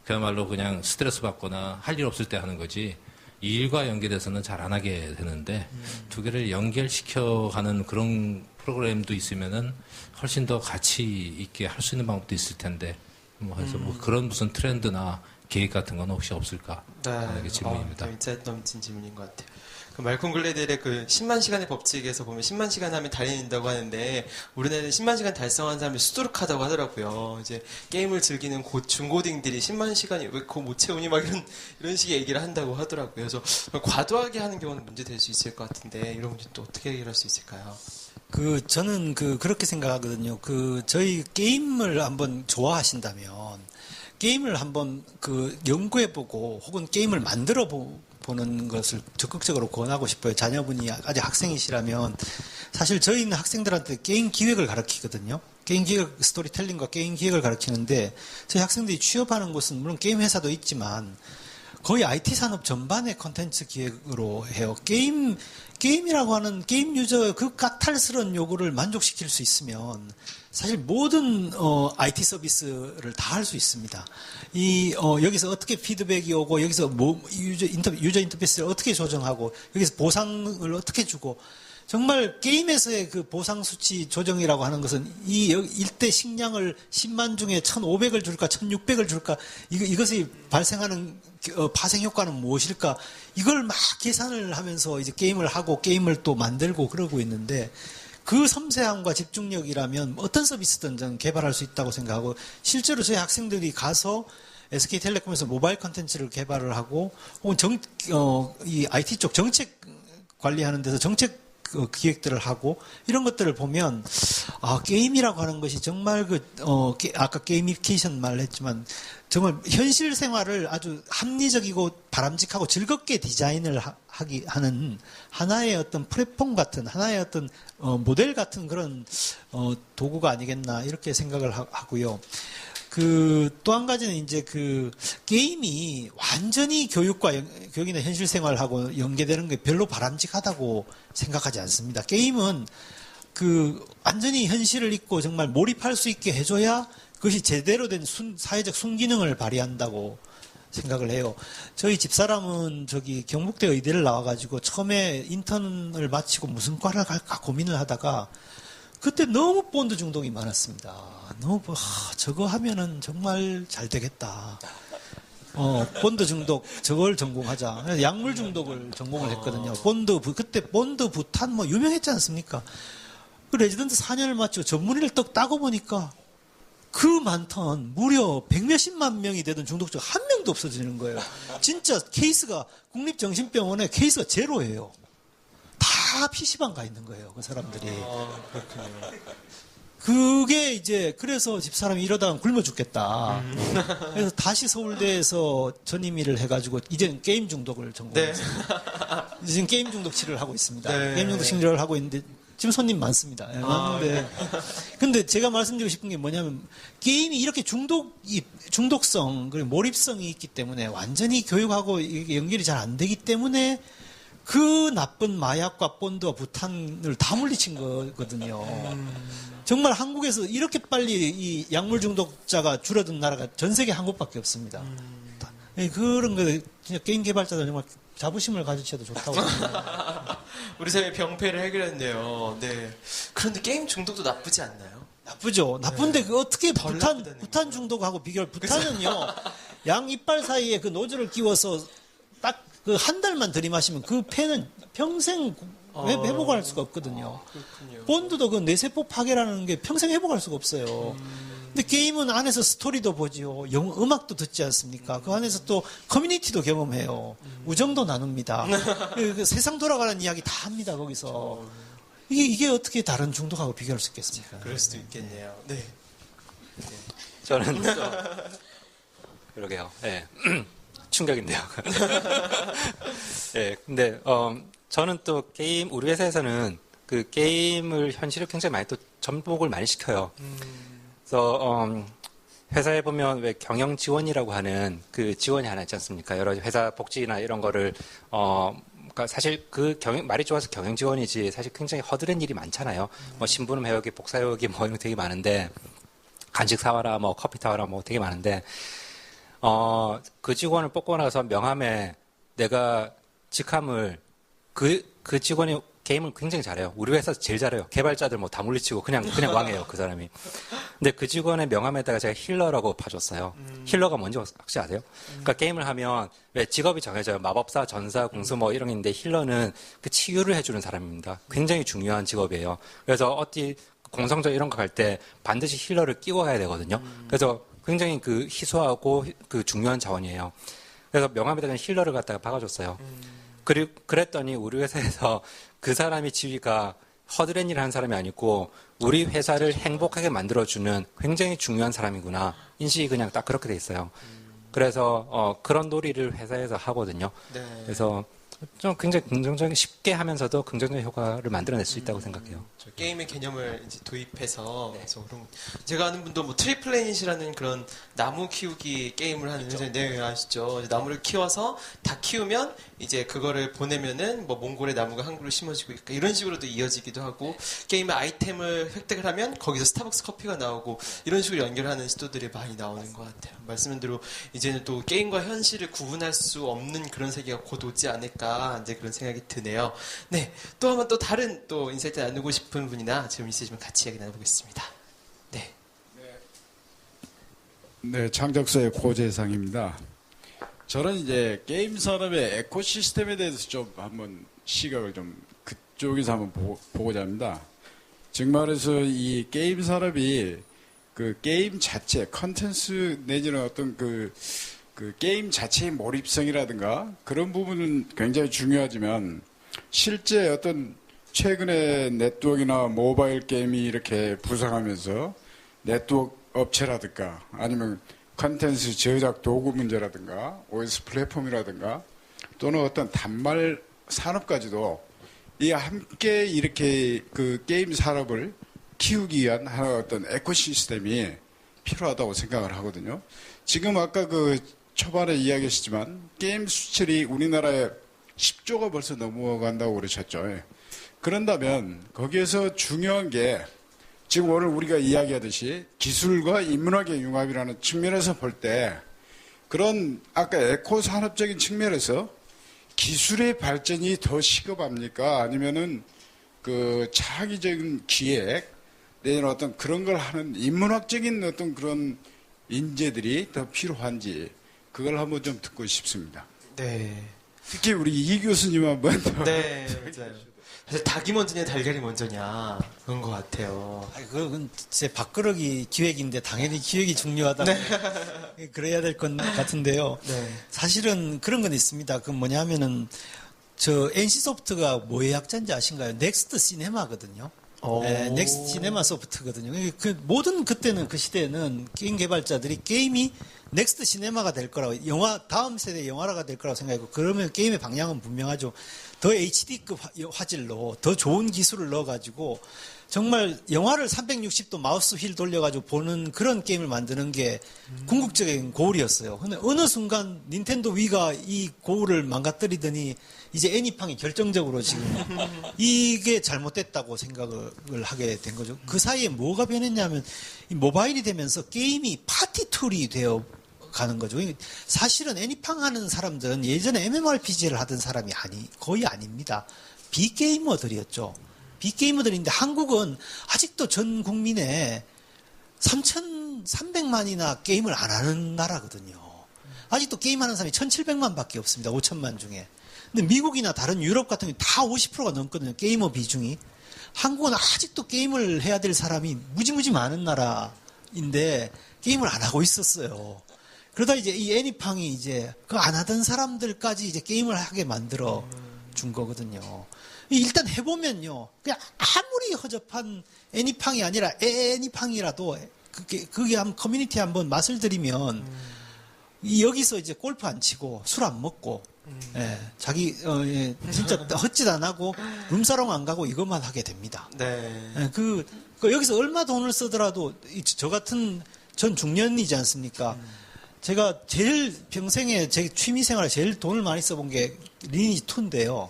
그야말로 그냥 스트레스 받거나 할 일 없을 때 하는 거지 이 일과 연계돼서는 잘 안 하게 되는데 두 개를 연결시켜 가는 그런 프로그램도 있으면은 훨씬 더 가치 있게 할 수 있는 방법도 있을 텐데 뭐 해서 뭐 그런 무슨 트렌드나 계획 같은 건 혹시 없을까 하는 게 질문입니다. 인사이트 넘친 질문인 것 같아요. 그 말콤 글래델의 그 10만 시간의 법칙에서 보면 10만 시간 하면 달인인다고 하는데 우리나라는 10만 시간 달성한 사람이 수두룩하다고 하더라고요. 이제 게임을 즐기는 중고딩들이 10만 시간이 왜 그거 못 채우니 막 이런 식의 얘기를 한다고 하더라고요. 그래서 과도하게 하는 경우는 문제될 수 있을 것 같은데 이런 문제 또 어떻게 해결할 수 있을까요? 저는 그렇게 생각하거든요. 저희 게임을 한번 좋아하신다면, 게임을 한번 연구해보고, 혹은 게임을 보는 것을 적극적으로 권하고 싶어요. 자녀분이 아직 학생이시라면. 사실 저희는 학생들한테 게임 기획을 가르치거든요. 게임 기획, 스토리텔링과 게임 기획을 가르치는데, 저희 학생들이 취업하는 곳은 물론 게임 회사도 있지만, 거의 IT 산업 전반의 콘텐츠 기획으로 해요. 게임이라고 하는 게임 유저의 그 까탈스러운 요구를 만족시킬 수 있으면 사실 모든 IT 서비스를 다 할 수 있습니다. 여기서 어떻게 피드백이 오고 여기서 유저 인터페이스를 어떻게 조정하고 여기서 보상을 어떻게 주고 정말 게임에서의 그 보상 수치 조정이라고 하는 것은 일대 식량을 10만 중에 1,500을 줄까 1,600을 줄까 이것이 발생하는 파생 효과는 무엇일까 이걸 막 계산을 하면서 이제 게임을 하고 게임을 또 만들고 그러고 있는데 그 섬세함과 집중력이라면 어떤 서비스든 저는 개발할 수 있다고 생각하고 실제로 저희 학생들이 가서 SK텔레콤에서 모바일 컨텐츠를 개발을 하고 혹은 이 IT 쪽 정책 관리하는 데서 정책 기획들을 하고 이런 것들을 보면 게임이라고 하는 것이 정말 아까 게이미피케이션 말을 했지만 정말 현실 생활을 아주 합리적이고 바람직하고 즐겁게 디자인을 하는 하나의 어떤 플랫폼 같은 하나의 어떤 모델 같은 그런 도구가 아니겠나 이렇게 생각을 하고요. 또 한 가지는 이제 게임이 완전히 교육이나 현실 생활하고 연계되는 게 별로 바람직하다고 생각하지 않습니다. 게임은 완전히 현실을 잊고 정말 몰입할 수 있게 해줘야 그것이 제대로 된 사회적 순기능을 발휘한다고 생각을 해요. 저희 집사람은 경북대 의대를 나와가지고 처음에 인턴을 마치고 무슨 과를 갈까 고민을 하다가 그때 너무 본드 중독이 많았습니다. 저거 하면은 정말 잘 되겠다. 본드 중독, 저걸 전공하자. 약물 중독을 전공을 했거든요. 그때 본드, 부탄 유명했지 않습니까? 레지던트 4년을 마치고 전문의를 떡 따고 보니까 그 많던 무려 100몇십만 명이 되던 중독자가 한 명도 없어지는 거예요. 진짜 국립정신병원에 케이스가 제로예요. 다 PC방 가 있는 거예요, 그 사람들이. 그렇군요. 그래서 집사람이 이러다가 굶어 죽겠다. 그래서 다시 서울대에서 전임의를 해가지고, 이제는 게임 중독을 전공했습니다. 네. 지금 게임 중독 치료를 하고 있습니다. 네. 게임 중독 치료를 하고 있는데, 지금 손님 많습니다. 많은데. 근데 제가 말씀드리고 싶은 게 뭐냐면, 게임이 이렇게 중독성, 그리고 몰입성이 있기 때문에 완전히 교육하고 이게 연결이 잘 안 되기 때문에 그 나쁜 마약과 본드와 부탄을 다 물리친 거거든요. 정말 한국에서 이렇게 빨리 이 약물 중독자가 줄어든 나라가 전 세계 한국밖에 없습니다. 그런 거 진짜 게임 개발자들 정말 자부심을 가지셔도 좋다고 생각합니다. 우리 사회 병폐를 해결했네요. 네. 그런데 게임 중독도 나쁘지 않나요? 나쁘죠. 나쁜데 어떻게 부탄 나쁘다는 중독하고 부탄은요. 양 이빨 사이에 그 노즐을 끼워서 딱 한 달만 들이마시면 그 폐는 평생 회복할 수가 없거든요. 그렇군요. 본드도 그 뇌세포 파괴라는 게 평생 회복할 수가 없어요. 근데 게임은 안에서 스토리도 보지요. 음악도 듣지 않습니까? 그 안에서 또 커뮤니티도 경험해요. 우정도 나눕니다. 세상 돌아가는 이야기 다 합니다, 거기서. 이게 어떻게 다른 중독하고 비교할 수 있겠습니까? 그럴 수도 있겠네요. 네. 저는 그러게요. 네. 충격인데요. 네, 근데 저는 또 우리 회사에서는 그 게임을 현실에 굉장히 많이 또 접목을 많이 시켜요. 그래서 회사에 보면 왜 경영 지원이라고 하는 그 지원이 하나 있지 않습니까? 여러 회사 복지나 이런 거를 그러니까 사실 말이 좋아서 경영 지원이지 사실 굉장히 허드렛 일이 많잖아요. 뭐 신분음 해오기, 복사 해오기 뭐 이런 거 되게 많은데 간식 사와라, 뭐 커피 타와라 뭐 되게 많은데 그 직원을 뽑고 나서 명함에 내가 직함을 그 직원이 게임을 굉장히 잘해요. 우리 회사에서 제일 잘해요. 개발자들 뭐 다 물리치고 그냥 왕이에요, 그 사람이. 근데 그 직원의 명함에다가 제가 힐러라고 봐줬어요. 힐러가 뭔지 혹시 아세요? 그러니까 게임을 하면 왜 직업이 정해져요. 마법사, 전사, 궁수 뭐 이런 게 있는데 힐러는 그 치유를 해주는 사람입니다. 굉장히 중요한 직업이에요. 그래서 어디 공성전 이런 거 갈 때 반드시 힐러를 끼고 가야 되거든요. 그래서 굉장히 그 희소하고 그 중요한 자원이에요. 그래서 명함에다가 힐러를 갖다가 박아줬어요. 그랬더니 우리 회사에서 그 사람이 지위가 허드렛 일을 하는 사람이 아니고 우리 회사를 행복하게 만들어주는 굉장히 중요한 사람이구나. 인식이 그냥 딱 그렇게 돼 있어요. 그래서 그런 놀이를 회사에서 하거든요. 네. 그래서 좀 굉장히 긍정적인, 쉽게 하면서도 긍정적인 효과를 만들어낼 수 있다고 생각해요. 저 게임의 개념을 이제 도입해서 그래서 그런 제가 아는 분도 뭐 트리플래닛이라는 그런 나무 키우기 게임을 하는 회사에 네, 아시죠? 이제 나무를 키워서 다 키우면 이제 그거를 보내면은 뭐 몽골에 나무가 한 그루 심어지고 이런 식으로도 이어지기도 하고 게임의 아이템을 획득을 하면 거기서 스타벅스 커피가 나오고 이런 식으로 연결하는 시도들이 많이 나오는 것 같아요. 말씀한 대로 이제는 또 게임과 현실을 구분할 수 없는 그런 세계가 곧 오지 않을까 이제 그런 생각이 드네요. 네, 또 한번 또 다른 또 인사이트 나누고 싶은 분이나 지금 있으시면 같이 이야기 나눠보겠습니다. 네. 네, 창작사의 고재상입니다. 저는 이제 게임 산업의 에코시스템에 대해서 좀 한번 시각을 좀 그쪽에서 한번 보고자 합니다. 즉 말해서 이 게임 산업이 그 게임 자체, 컨텐츠 내지는 어떤 그 게임 자체의 몰입성이라든가 그런 부분은 굉장히 중요하지만 실제 어떤 최근에 네트워크나 모바일 게임이 이렇게 부상하면서 네트워크 업체라든가 아니면 컨텐츠 제작 도구 문제라든가 OS 플랫폼이라든가 또는 어떤 단말 산업까지도 이 함께 이렇게 그 게임 산업을 키우기 위한 하나의 어떤 에코시스템이 필요하다고 생각을 하거든요. 지금 아까 그 초반에 이야기하셨지만 게임 수출이 우리나라에 10조가 벌써 넘어간다고 그러셨죠. 그런다면 거기에서 중요한 게 지금 오늘 우리가 이야기하듯이 기술과 인문학의 융합이라는 측면에서 볼 때 그런 아까 에코 산업적인 측면에서 기술의 발전이 더 시급합니까? 아니면은 그 창의적인 기획 내지는 어떤 그런 걸 하는 인문학적인 어떤 그런 인재들이 더 필요한지 그걸 한번 좀 듣고 싶습니다. 네. 특히 우리 이 교수님 한번 더. 네, 맞아요. 사실 닭이 먼저냐 달걀이 먼저냐 그런 것 같아요. 그건 제 밥그릇이 기획인데 당연히 기획이 중요하다고 그래야 될 것 같은데요. 네. 사실은 그런 건 있습니다. 그 뭐냐면은 저 NC소프트가 뭐의 약자인지 아신가요? 넥스트 시네마거든요. 네, 넥스트 시네마 소프트거든요. 모든 그때는 그 시대에는 게임 개발자들이 게임이 넥스트 시네마가 될 거라고 다음 세대 영화라가 될 거라고 생각했고 그러면 게임의 방향은 분명하죠. 더 HD급 화질로 더 좋은 기술을 넣어가지고 정말 영화를 360도 마우스 휠 돌려가지고 보는 그런 게임을 만드는 게 궁극적인 고울이었어요. 근데 어느 순간 닌텐도 위가 이 고울을 망가뜨리더니 이제 애니팡이 결정적으로 지금 이게 잘못됐다고 생각을 하게 된 거죠. 그 사이에 뭐가 변했냐면 이 모바일이 되면서 게임이 파티 툴이 되어 가는 거죠. 사실은 애니팡 하는 사람들은 예전에 MMORPG를 하던 사람이 거의 아닙니다. 빅게이머들이었죠. 빅게이머들인데 한국은 아직도 전 국민의 3,300만이나 게임을 안 하는 나라거든요. 아직도 게임하는 사람이 1,700만 밖에 없습니다. 5천만 중에. 근데 미국이나 다른 유럽 같은 경우 다 50%가 넘거든요. 게이머 비중이. 한국은 아직도 게임을 해야 될 사람이 무지무지 많은 나라인데 게임을 안 하고 있었어요. 그러다 이제 이 애니팡이 이제 그 안 하던 사람들까지 이제 게임을 하게 만들어 준 거거든요. 일단 해보면요. 그냥 아무리 허접한 애니팡이 아니라 애니팡이라도 그게 한 커뮤니티에 한번 맛을 들이면 여기서 이제 골프 안 치고 술 안 먹고 예, 자기 진짜 헛짓 안 하고 룸사롱 안 가고 이것만 하게 됩니다. 네. 예, 그 여기서 얼마 돈을 쓰더라도 저 같은 전 중년이지 않습니까? 제가 제일 평생에 제 취미생활에 제일 돈을 많이 써본 게 리니지 2인데요.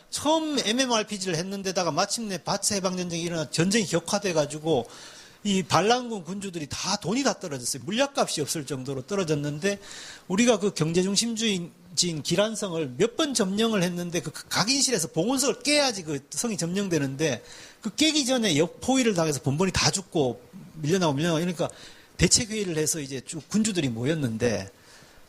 처음 MMORPG를 했는데다가 마침내 바츠 해방전쟁이 일어나 전쟁이 격화돼가지고 이 반란군 군주들이 다 돈이 다 떨어졌어요. 물약값이 없을 정도로 떨어졌는데 우리가 그 경제중심주의인 기란성을 몇 번 점령을 했는데 그 각인실에서 봉온석을 깨야지 그 성이 점령되는데 그 깨기 전에 역포위를 당해서 본본이 다 죽고 밀려나고 이러니까 대책회의를 해서 이제 쭉 군주들이 모였는데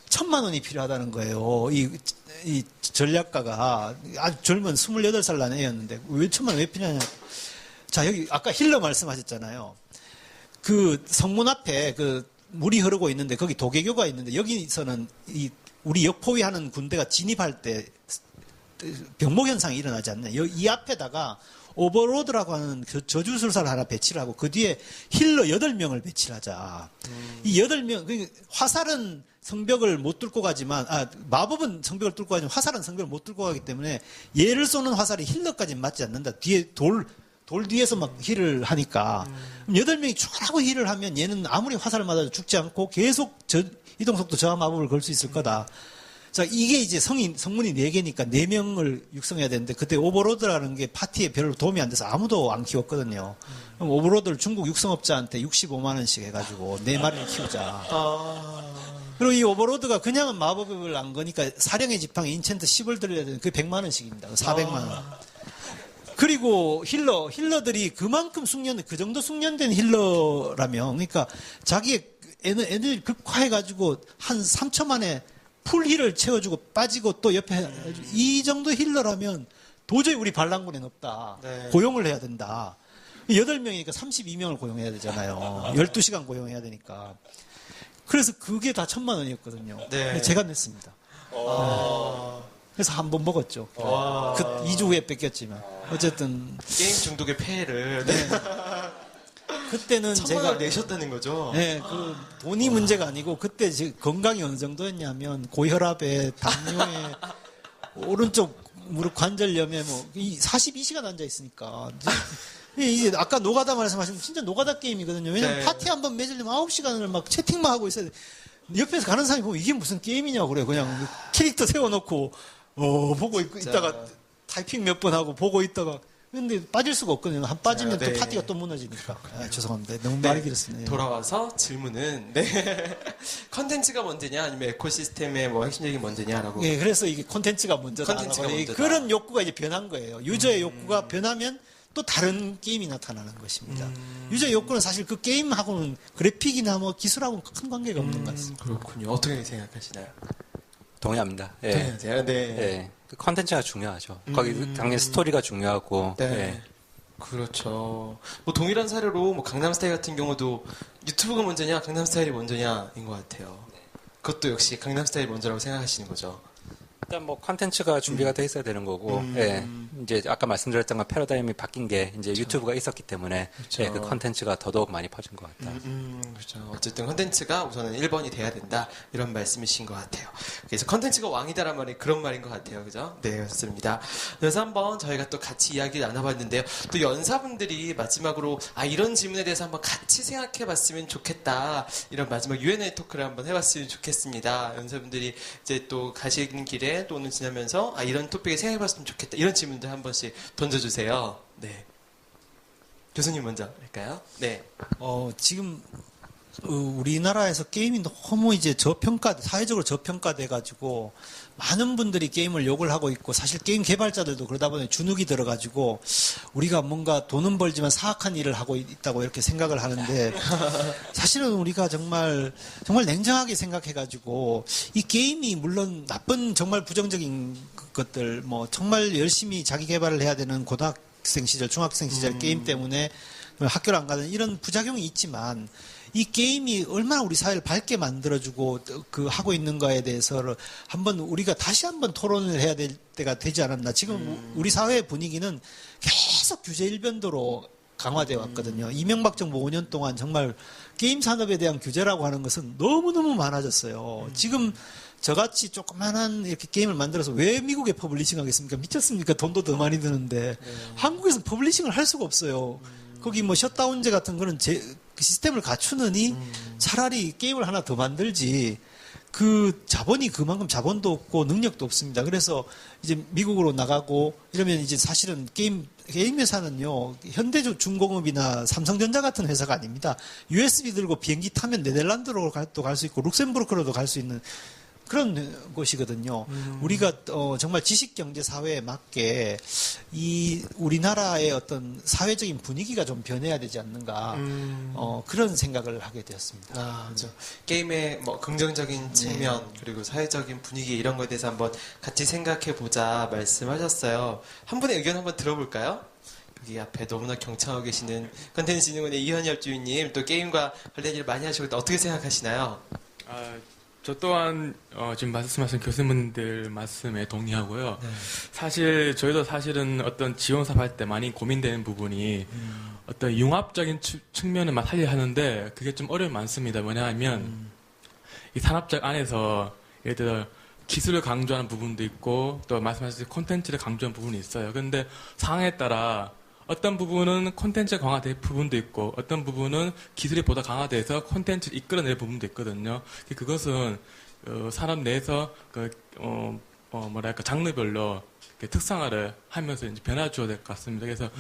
1,000만 원이 필요하다는 거예요. 이 전략가가 아주 젊은 28살 난 애였는데 왜 1,000만 원 왜 필요하냐. 자, 여기 아까 힐러 말씀하셨잖아요. 그 성문 앞에 그 물이 흐르고 있는데 거기 도개교가 있는데 여기서는 우리 역포위하는 군대가 진입할 때 병목 현상이 일어나지 않나요? 이 앞에다가 오버로드라고 하는 저주술사를 하나 배치를 하고 그 뒤에 힐러 8명을 배치를 하자. 이 8명, 화살은 성벽을 못 뚫고 가지만, 마법은 성벽을 뚫고 가지만 화살은 성벽을 못 뚫고 가기 때문에 얘를 쏘는 화살이 힐러까지는 맞지 않는다. 뒤에 돌 뒤에서 막 힐을 하니까. 8명이 쫙하고 힐을 하면 얘는 아무리 화살을 맞아도 죽지 않고 계속 이동속도 저하 마법을 걸 수 있을 거다. 자, 이게 이제 성문이 4개니까 4명을 육성해야 되는데, 그때 오버로드라는 게 파티에 별로 도움이 안 돼서 아무도 안 키웠거든요. 그럼 오버로드를 중국 육성업자한테 65만원씩 해가지고 4마리를 키우자. 그리고 이 오버로드가 그냥은 마법을 안 거니까 사령의 지팡이 인챈트 10을 들려야 되는 그게 100만원씩입니다. 400만원. 그리고 힐러들이 그만큼 그 정도 숙련된 힐러라면, 그러니까 자기의 애들 극화해가지고 한 3초 만에 풀 힐을 채워주고 빠지고 또 옆에 이 정도 힐러라면 도저히 우리 반란군에는 없다. 네. 고용을 해야 된다. 8명이니까 32명을 고용해야 되잖아요. 12시간 고용해야 되니까. 그래서 그게 다 1,000만 원이었거든요. 네. 제가 냈습니다. 그래서 한 번 먹었죠. 2주 후에 뺏겼지만. 어쨌든. 게임 중독의 폐해를. 네. 그때는 1,000만 제가 원을 내셨다는 거죠? 네, 그 돈이 문제가 아니고 그때 제 건강이 어느 정도였냐면 고혈압에 당뇨에 오른쪽 무릎 관절염에 뭐 42시간 앉아 있으니까 이제 아까 노가다 말씀하신 진짜 노가다 게임이거든요. 왜냐면 네. 파티 파티 한번 맺으려면 9시간을 막 채팅만 하고 있어야 돼. 옆에서 가는 사람이 보면 이게 무슨 게임이냐고 그래요. 그냥 캐릭터 세워놓고 보고 있다가 타이핑 몇 번 하고 보고 있다가 근데 빠질 수가 없거든요. 한 빠지면 네. 또 파티가 또 무너지니까. 죄송합니다. 너무 말이 길었습니다. 돌아와서 질문은 컨텐츠가 먼저냐 아니면 에코시스템의 뭐 핵심적인 먼저냐라고. 예, 그래서 이게 콘텐츠가 먼저다. 콘텐츠가 먼저다. 그런 욕구가 이제 변한 거예요. 유저의 욕구가 변하면 또 다른 게임이 나타나는 것입니다. 유저의 욕구는 사실 그 게임하고는 그래픽이나 뭐 기술하고는 큰 관계가 없는 것 같습니다. 그렇군요. 어떻게 생각하시나요? 동의합니다. 예. 네. 예. 그 컨텐츠가 중요하죠. 거기 당연히 스토리가 중요하고. 네. 예. 그렇죠. 뭐 동일한 사례로 뭐 강남스타일 같은 경우도 유튜브가 먼저냐 강남스타일이 먼저냐인 것 같아요. 그것도 역시 강남스타일이 먼저라고 생각하시는 거죠. 일단 뭐 컨텐츠가 준비가 돼 있어야 되는 거고, 예. 이제 아까 말씀드렸던 건 패러다임이 바뀐 게 이제 유튜브가 있었기 때문에 그렇죠. 예, 그 컨텐츠가 더더욱 많이 퍼진 것 같다. 그렇죠. 어쨌든 컨텐츠가 우선은 1번이 돼야 된다 이런 말씀이신 것 같아요. 그래서 컨텐츠가 왕이다란 말이 그런 말인 것 같아요, 그죠? 네, 그렇습니다. 그래서 한번 저희가 또 같이 이야기 나눠봤는데요. 또 연사분들이 마지막으로 이런 질문에 대해서 한번 같이 생각해봤으면 좋겠다 이런 마지막 Q&A 토크를 한번 해봤으면 좋겠습니다. 연사분들이 이제 또 가시는 길에 또 오늘 지나면서 이런 토픽에 생각해봤으면 좋겠다 이런 질문들 한 번씩 던져주세요. 네. 교수님 먼저 할까요? 네. 지금 우리나라에서 게임이 너무 이제 사회적으로 저평가돼가지고 많은 분들이 게임을 욕을 하고 있고 사실 게임 개발자들도 그러다 보니 주눅이 들어가지고 우리가 뭔가 돈은 벌지만 사악한 일을 하고 있다고 이렇게 생각을 하는데 사실은 우리가 정말 냉정하게 생각해가지고 이 게임이 물론 나쁜 정말 부정적인 것들 뭐 정말 열심히 자기 개발을 해야 되는 고등학생 시절, 중학생 시절 게임 때문에 학교를 안 가는 이런 부작용이 있지만 이 게임이 얼마나 우리 사회를 밝게 만들어주고 하고 있는가에 대해서 우리가 다시 한번 토론을 해야 될 때가 되지 않았나. 지금 우리 사회의 분위기는 계속 규제 일변도로 강화되어 왔거든요. 이명박 정부 5년 동안 정말 게임 산업에 대한 규제라고 하는 것은 너무너무 많아졌어요. 지금 저같이 조그만한 이렇게 게임을 만들어서 왜 미국에 퍼블리싱 하겠습니까? 미쳤습니까? 돈도 더 많이 드는데. 한국에서는 퍼블리싱을 할 수가 없어요. 거기 뭐 셧다운제 같은 거는 그 시스템을 갖추느니 차라리 게임을 하나 더 만들지. 그 자본이 그만큼 자본도 없고 능력도 없습니다. 그래서 이제 미국으로 나가고 이러면 이제 사실은 게임 회사는요, 현대중공업이나 삼성전자 같은 회사가 아닙니다. USB 들고 비행기 타면 네덜란드로 또 갈 수 있고 룩셈부르크로도 갈 수 있는 그런 곳이거든요. 우리가 정말 지식경제 사회에 맞게 이 우리나라의 어떤 사회적인 분위기가 좀 변해야 되지 않는가 그런 생각을 하게 되었습니다. 아, 그렇죠. 게임의 뭐 긍정적인 측면 그리고 사회적인 분위기 이런 거에 대해서 한번 같이 생각해 보자 말씀하셨어요. 한 분의 의견 한번 들어볼까요? 여기 앞에 너무나 경청하고 계시는 컨텐츠진흥원의 이현엽 주인님, 또 게임과 관련 일 많이 하시고 어떻게 생각하시나요? 저 또한 지금 말씀하신 교수님들 말씀에 동의하고요. 사실 저희도 사실은 어떤 지원 사업할 때 많이 고민되는 부분이 어떤 융합적인 측면을 살려야 하는데 그게 좀 어려움이 많습니다. 뭐냐면 이 산업적 안에서 예를 들어 기술을 강조하는 부분도 있고 또 말씀하신 콘텐츠를 강조하는 부분이 있어요. 그런데 상황에 따라 어떤 부분은 콘텐츠가 강화될 부분도 있고 어떤 부분은 기술이 보다 강화돼서 콘텐츠를 이끌어낼 부분도 있거든요. 그것은 산업 내에서 장르별로 특성화를 하면서 이제 변화 줘야 될 것 같습니다. 그래서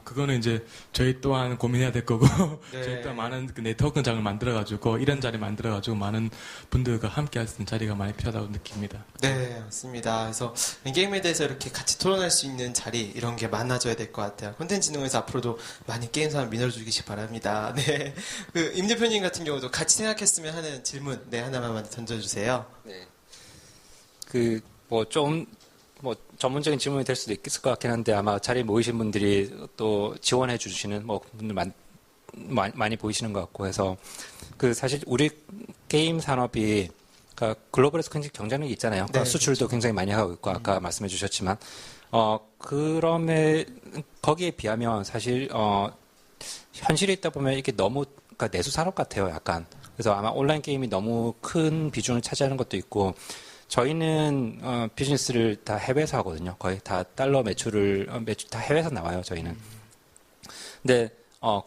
그거는 이제 저희 또한 고민해야 될 거고 네. 저희 또한 많은 그 네트워크장을 만들어가지고 이런 자리 만들어가지고 많은 분들과 함께 할 수 있는 자리가 많이 필요하다고 느낍니다. 네, 맞습니다. 그래서 게임에 대해서 이렇게 같이 토론할 수 있는 자리 이런 게 많아져야 될 것 같아요. 콘텐츠진흥원에서 앞으로도 많이 게임 산업 밀어주시기 바랍니다. 네, 임 대표님 같은 경우도 같이 생각했으면 하는 질문 하나만 던져주세요. 네. 전문적인 질문이 될 수도 있을 것 같긴 한데 아마 자리에 모이신 분들이 또 지원해 주시는 분들 많이 보이시는 것 같고 해서 사실 우리 게임 산업이 그러니까 글로벌에서 굉장히 경쟁력이 있잖아요. 그러니까 네, 수출도 그렇죠. 굉장히 많이 하고 있고 아까 말씀해 주셨지만 거기에 비하면 사실 현실에 있다 보면 이게 너무 그러니까 내수 산업 같아요, 약간. 그래서 아마 온라인 게임이 너무 큰 비중을 차지하는 것도 있고 저희는 비즈니스를 다 해외에서 하거든요. 거의 다 달러 매출 다 해외에서 나와요. 저희는. 근데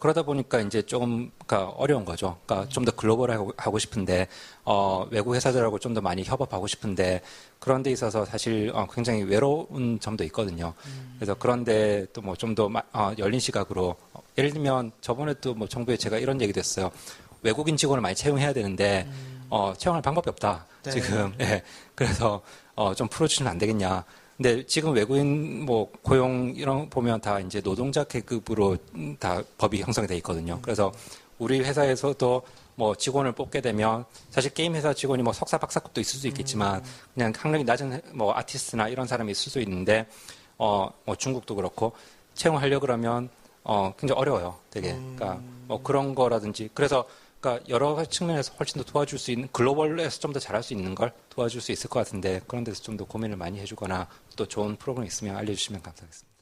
그러다 보니까 이제 조금 그러니까 어려운 거죠. 그러니까 좀 더 글로벌하고 싶은데 외국 회사들하고 좀 더 많이 협업하고 싶은데 그런 데 있어서 사실 굉장히 외로운 점도 있거든요. 그래서 그런데 또 뭐 좀 더 열린 시각으로 예를 들면 저번에도 뭐 정부에 제가 이런 얘기도 했어요. 외국인 직원을 많이 채용해야 되는데 채용할 방법이 없다. 네. 지금. 예. 그래서 좀 풀어주시면 안 되겠냐. 근데 지금 외국인 고용 이런 보면 다 이제 노동자 계급으로 다 법이 형성이 돼 있거든요. 그래서 우리 회사에서도 직원을 뽑게 되면 사실 게임 회사 직원이 석사 박사급도 있을 수 있겠지만 그냥 학력이 낮은 아티스트나 이런 사람이 있을 수 있는데 중국도 그렇고 채용하려 그러면 굉장히 어려워요. 되게. 그러니까 그런 거라든지 그래서 그러니까 여러 가지 측면에서 훨씬 더 도와줄 수 있는 글로벌에서 좀 더 잘할 수 있는 걸 도와줄 수 있을 것 같은데 그런 데서 좀 더 고민을 많이 해주거나 또 좋은 프로그램 있으면 알려주시면 감사하겠습니다.